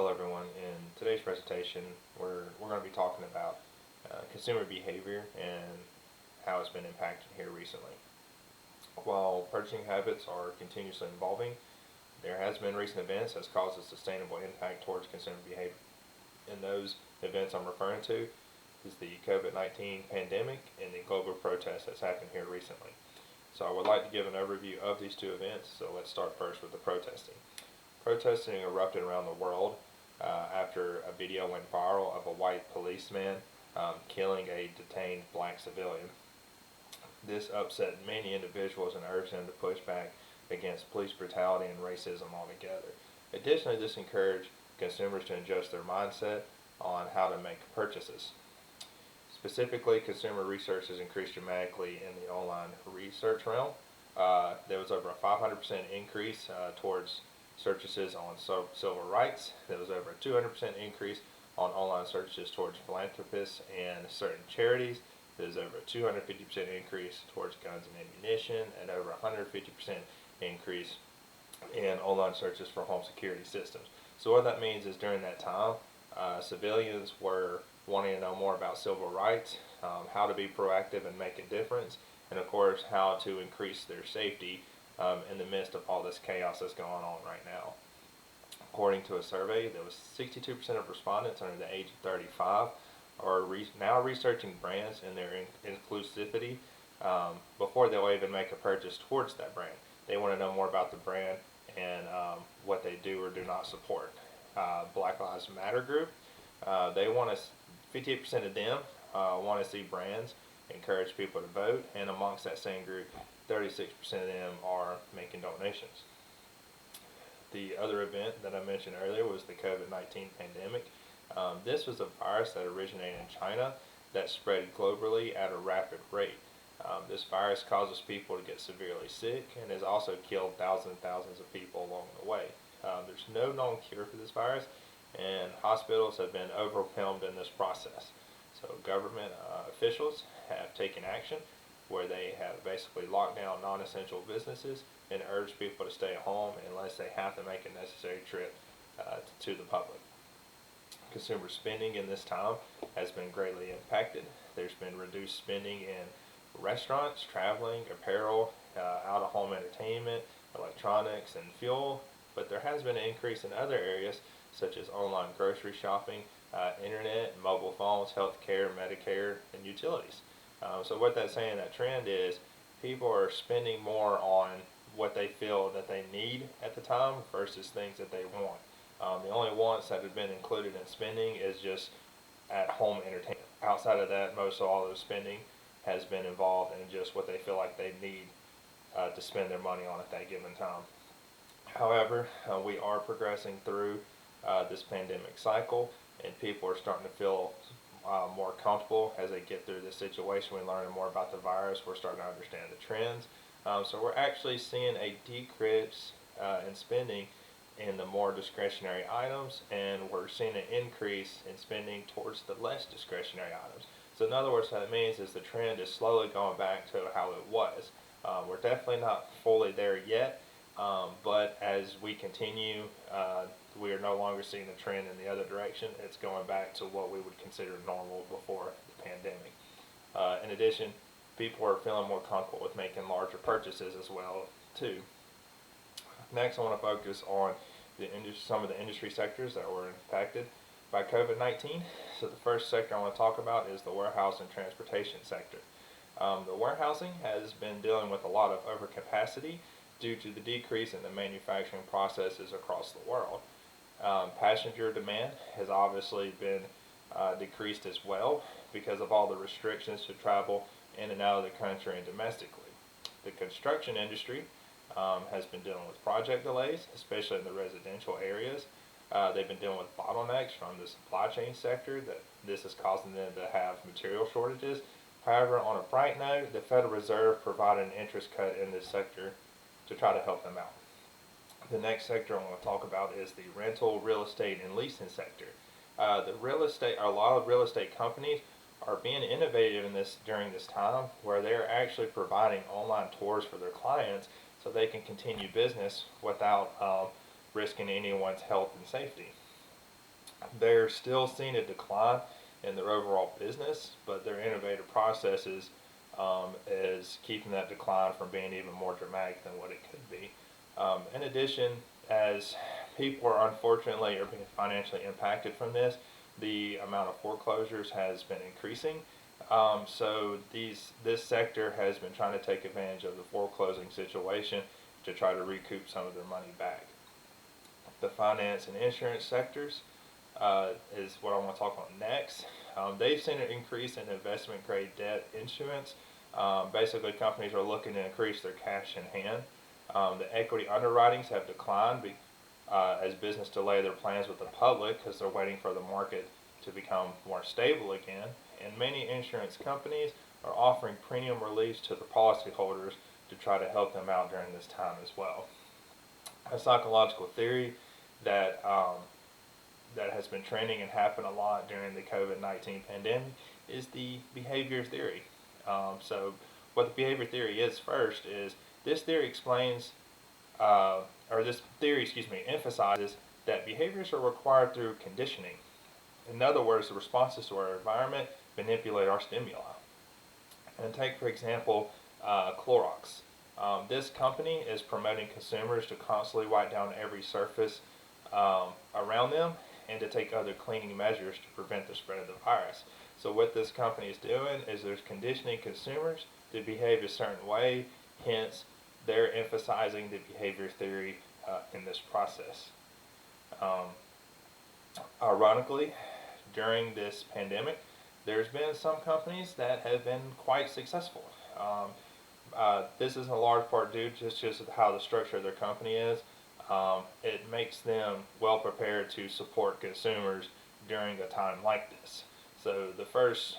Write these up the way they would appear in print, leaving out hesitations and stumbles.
Hello everyone. In today's presentation we're going to be talking about consumer behavior and how it's been impacted here recently. While purchasing habits are continuously evolving, there has been recent events that's caused a sustainable impact towards consumer behavior. And those events I'm referring to is the COVID-19 pandemic and the global protest that's happened here recently. So I would like to give an overview of these two events. So let's start first with the protesting. Protesting erupted around the world after a video went viral of a white policeman killing a detained black civilian. This upset many individuals and urged them to push back against police brutality and racism altogether. Additionally, this encouraged consumers to adjust their mindset on how to make purchases. Specifically, consumer research has increased dramatically in the online research realm. There was over a 500% increase towards searches on civil rights. There was over a 200% increase on online searches towards philanthropists and certain charities. There's over a 250% increase towards guns and ammunition, and over a 150% increase in online searches for home security systems. So what that means is during that time, civilians were wanting to know more about civil rights, how to be proactive and make a difference, and of course how to increase their safety in the midst of all this chaos that's going on right now. According to a survey, there was 62% of respondents under the age of 35 are now researching brands and their inclusivity before they'll even make a purchase towards that brand. They want to know more about the brand and what they do or do not support. Black Lives Matter group, they want to, 58% of them want to see brands encourage people to vote, and amongst that same group, 36% of them are making donations. The other event that I mentioned earlier was the COVID-19 pandemic. This was a virus that originated in China that spread globally at a rapid rate. This virus causes people to get severely sick and has also killed thousands and thousands of people along the way. There's no known cure for this virus, and hospitals have been overwhelmed in this process. So government officials have taken action where they have basically locked down non-essential businesses and urged people to stay at home unless they have to make a necessary trip to the public. Consumer spending in this time has been greatly impacted. There's been reduced spending in restaurants, traveling, apparel, out-of-home entertainment, electronics, and fuel, but there has been an increase in other areas such as online grocery shopping, internet, mobile phones, healthcare, Medicare, and utilities. So what that's saying, that trend is people are spending more on what they feel that they need at the time versus things that they want. The only wants that have been included in spending is just at home entertainment. Outside of that, most of all of the spending has been involved in just what they feel like they need to spend their money on at that given time. However, we are progressing through this pandemic cycle, and people are starting to feel more comfortable as they get through this situation. We're learning more about the virus. We're starting to understand the trends. So we're actually seeing a decrease in spending in the more discretionary items, and we're seeing an increase in spending towards the less discretionary items. So in other words, what that means is the trend is slowly going back to how it was. We're definitely not fully there yet, but as we continue, we are no longer seeing the trend in the other direction. It's going back to what we would consider normal before the pandemic. In addition, people are feeling more comfortable with making larger purchases as well too. Next, I want to focus on some of the industry sectors that were impacted by COVID-19. So the first sector I want to talk about is the warehouse and transportation sector. The warehousing has been dealing with a lot of overcapacity due to the decrease in the manufacturing processes across the world. Passenger demand has obviously been decreased as well because of all the restrictions to travel in and out of the country and domestically. The construction industry has been dealing with project delays, especially in the residential areas. They've been dealing with bottlenecks from the supply chain sector that this is causing them to have material shortages. However, on a bright note, the Federal Reserve provided an interest cut in this sector to try to help them out. The next sector I want to talk about is the rental, real estate, and leasing sector. A lot of real estate companies are being innovative in this during this time, where they're actually providing online tours for their clients so they can continue business without risking anyone's health and safety. They're still seeing a decline in their overall business, but their innovative processes is keeping that decline from being even more dramatic than what it could be. In addition, as people are unfortunately are being financially impacted from the amount of foreclosures has been increasing. This sector has been trying to take advantage of the foreclosing situation to try to recoup some of their money back. The finance and insurance sectors is what I want to talk about next. They've seen an increase in investment grade debt issuance. Basically, companies are looking to increase their cash in hand. The equity underwritings have declined as business delay their plans with the public because they're waiting for the market to become more stable again. And many insurance companies are offering premium reliefs to the policyholders to try to help them out during this time as well. A psychological theory that that has been trending and happened a lot during the COVID-19 pandemic is the behavior theory. What the behavior theory is first is this theory explains, or this theory, emphasizes that behaviors are required through conditioning. In other words, the responses to our environment manipulate our stimuli. And take, for example, Clorox. This company is promoting consumers to constantly wipe down every surface around them and to take other cleaning measures to prevent the spread of the virus. So what this company is doing is they're conditioning consumers to behave a certain way, hence they're emphasizing the behavior theory in this process. Um, Ironically, during this pandemic, there's been some companies that have been quite successful. This is in large part due to just how the structure of their company is. It makes them well prepared to support consumers during a time like this. So the first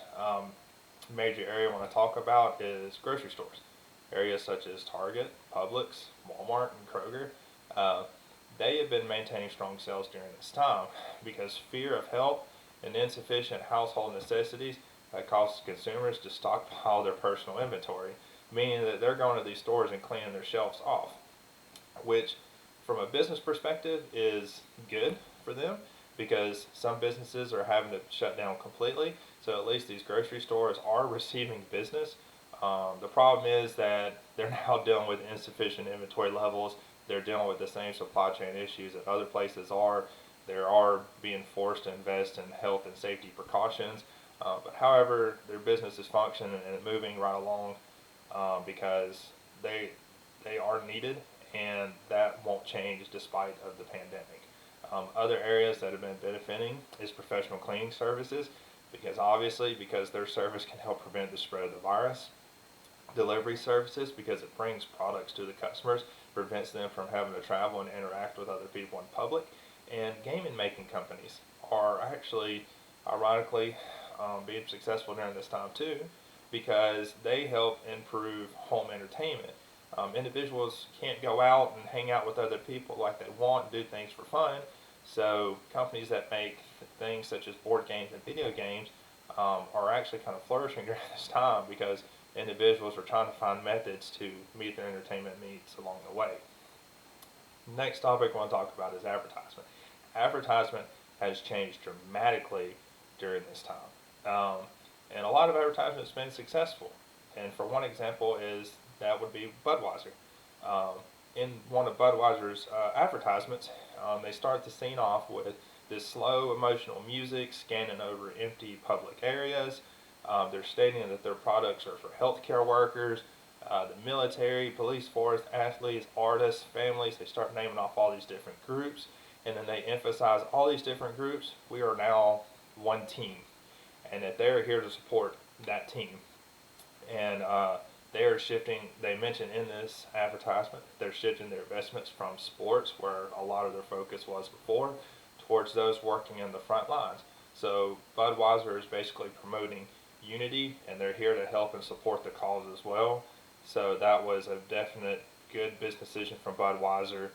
major area I want to talk about is grocery stores. Areas such as Target, Publix, Walmart, and Kroger. Uh, they have been maintaining strong sales during this time because fear of health and insufficient household necessities causes consumers to stockpile their personal inventory, meaning that they're going to these stores and cleaning their shelves off, which from a business perspective is good for them because some businesses are having to shut down completely. So at least these grocery stores are receiving business. The problem is that they're now dealing with insufficient inventory levels. They're dealing with the same supply chain issues that other places are. They are being forced to invest in health and safety precautions. But however, their business is functioning and moving right along because they are needed, and that won't change despite of the pandemic. Other areas that have been benefiting is professional cleaning services because their service can help prevent the spread of the virus. Delivery services because it brings products to the customers, prevents them from having to travel and interact with other people in public. And gaming making companies are actually, ironically, being successful during this time too because they help improve home entertainment. Individuals can't go out and hang out with other people like they want, do things for fun. So companies that make things such as board games and video games are actually kind of flourishing during this time because individuals are trying to find methods to meet their entertainment needs along the way. Next topic I want to talk about is advertisement. Advertisement has changed dramatically during this time. And a lot of advertisement has been successful. And for one example is that would be Budweiser. In one of Budweiser's advertisements, they start the scene off with this slow emotional music scanning over empty public areas. They're stating that their products are for healthcare workers, the military, police force, athletes, artists, families. They start naming off all these different groups, and then they emphasize all these different groups. We are now one team, and that they're here to support that team. And they are shifting. They mentioned in this advertisement they're shifting their investments from sports, where a lot of their focus was before, towards those working in the front lines. So Budweiser is basically promoting unity, and they're here to help and support the cause as well. So that was a definite good business decision from Budweiser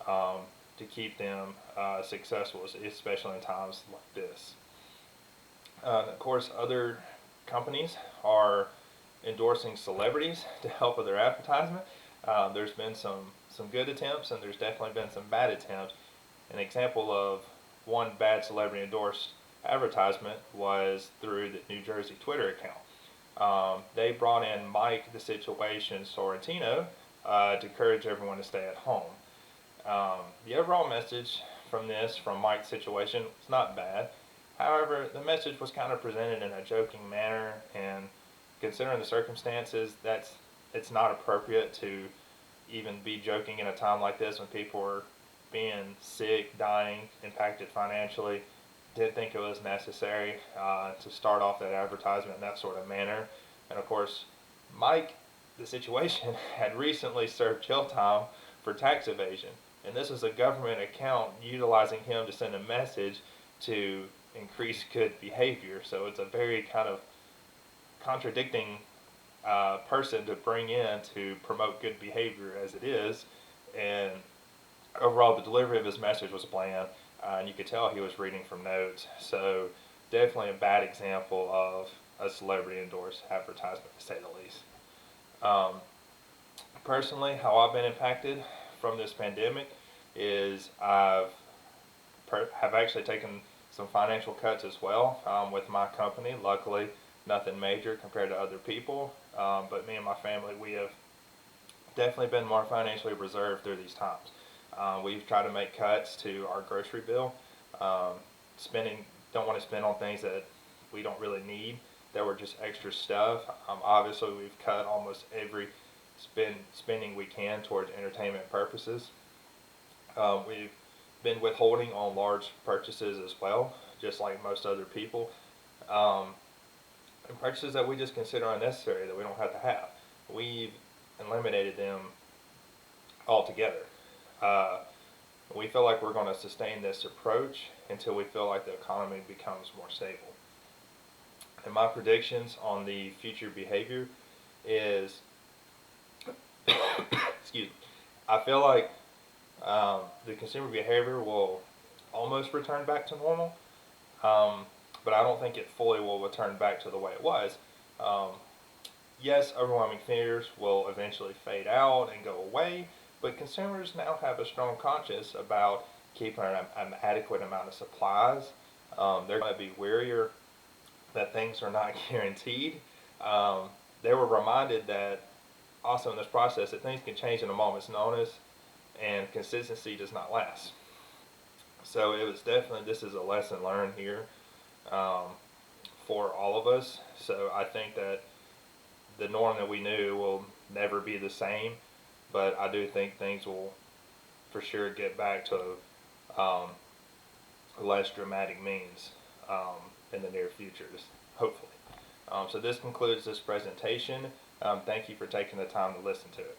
to keep them successful, especially in times like this. Of course, other companies are endorsing celebrities to help with their advertisement. There's been some good attempts, and there's definitely been some bad attempts. An example of one bad celebrity endorsed advertisement was through the New Jersey Twitter account. They brought in Mike the Situation Sorrentino to encourage everyone to stay at home. The overall message from Mike's situation, was not bad. However, the message was kind of presented in a joking manner, and considering the circumstances, it's not appropriate to even be joking in a time like this when people are being sick, dying, impacted financially. Didn't think it was necessary to start off that advertisement in that sort of manner. And of course, Mike, the situation, had recently served jail time for tax evasion. And this was a government account utilizing him to send a message to increase good behavior. So it's a very kind of contradicting person to bring in to promote good behavior as it is. And overall, the delivery of his message was bland, and you could tell he was reading from notes. So definitely a bad example of a celebrity endorsed advertisement, to say the least. Um, Personally, how I've been impacted from this pandemic is have actually taken some financial cuts as well with my company. Luckily, nothing major compared to other people, but me and my family, we have definitely been more financially reserved through these times. We've tried to make cuts to our grocery bill. Spending, don't want to spend on things that we don't really need, that were just extra stuff. Obviously, we've cut almost every spending we can towards entertainment purposes. We've been withholding on large purchases as well, just like most other people. Um, and purchases that we just consider unnecessary, that we don't have to have. We've eliminated them altogether. Uh, we feel like we're going to sustain this approach until we feel like the economy becomes more stable. And my predictions on the future behavior is, excuse me, I feel like the consumer behavior will almost return back to normal, but I don't think it fully will return back to the way it was. Um, yes, overwhelming fears will eventually fade out and go away, but consumers now have a strong conscience about keeping an adequate amount of supplies. They're going to be warier that things are not guaranteed. Um, they were reminded that also in this process that things can change in a moment's notice, and consistency does not last. So it was definitely, this is a lesson learned here um, for all of us. So I think that the norm that we knew will never be the same, but I do think things will for sure get back to um, less dramatic means in the near future, hopefully. So this concludes this presentation. Thank you for taking the time to listen to it.